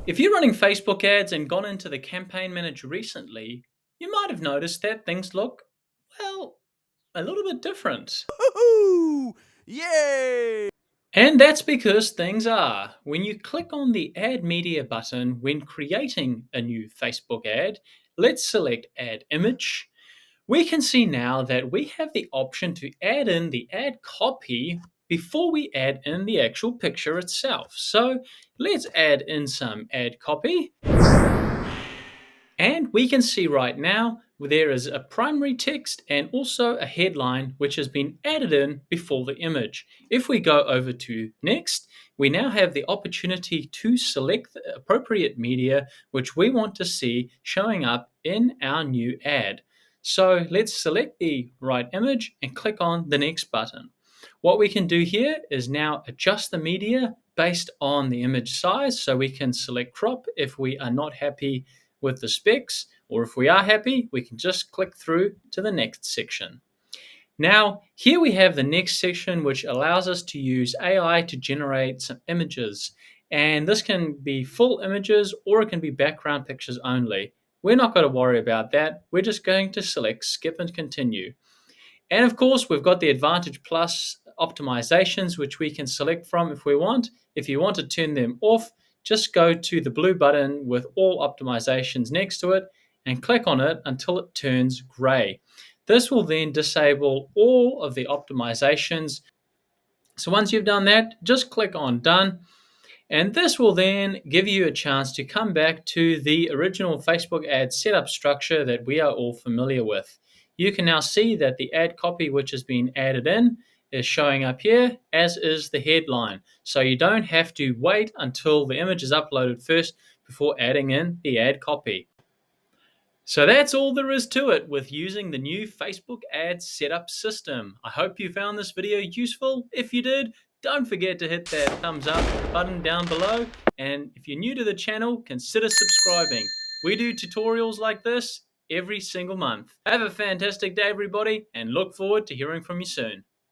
If you're running Facebook ads and gone into the campaign manager recently, you might have noticed that things look, well, a little bit different. Woohoo! Yay! And that's because things are. When you click on the Add Media button when creating a new Facebook ad, let's select Add Image. We can see now that we have the option to add in the ad copy before we add in the actual picture itself. So let's add in some ad copy. And we can see right now there is a primary text and also a headline which has been added in before the image. If we go over to next, we now have the opportunity to select the appropriate media which we want to see showing up in our new ad. So let's select the right image and click on the next button. What we can do here is now adjust the media based on the image size, so we can select crop if we are not happy with the specs, or if we are happy, we can just click through to the next section. Now, here we have the next section, which allows us to use AI to generate some images. And this can be full images or it can be background pictures only. We're not going to worry about that. We're just going to select skip and continue. And of course, we've got the Advantage Plus optimizations, which we can select from if we want. If you want to turn them off, just go to the blue button with all optimizations next to it and click on it until it turns gray. This will then disable all of the optimizations. So once you've done that, just click on Done. And this will then give you a chance to come back to the original Facebook ad setup structure that we are all familiar with. You can now see that the ad copy which has been added in is showing up here, as is the headline. So you don't have to wait until the image is uploaded first before adding in the ad copy. So that's all there is to it with using the new Facebook ad setup system. I hope you found this video useful. If you did, don't forget to hit that thumbs up button down below. And if you're new to the channel, consider subscribing. We do tutorials like this every single month. Have a fantastic day, everybody, and look forward to hearing from you soon.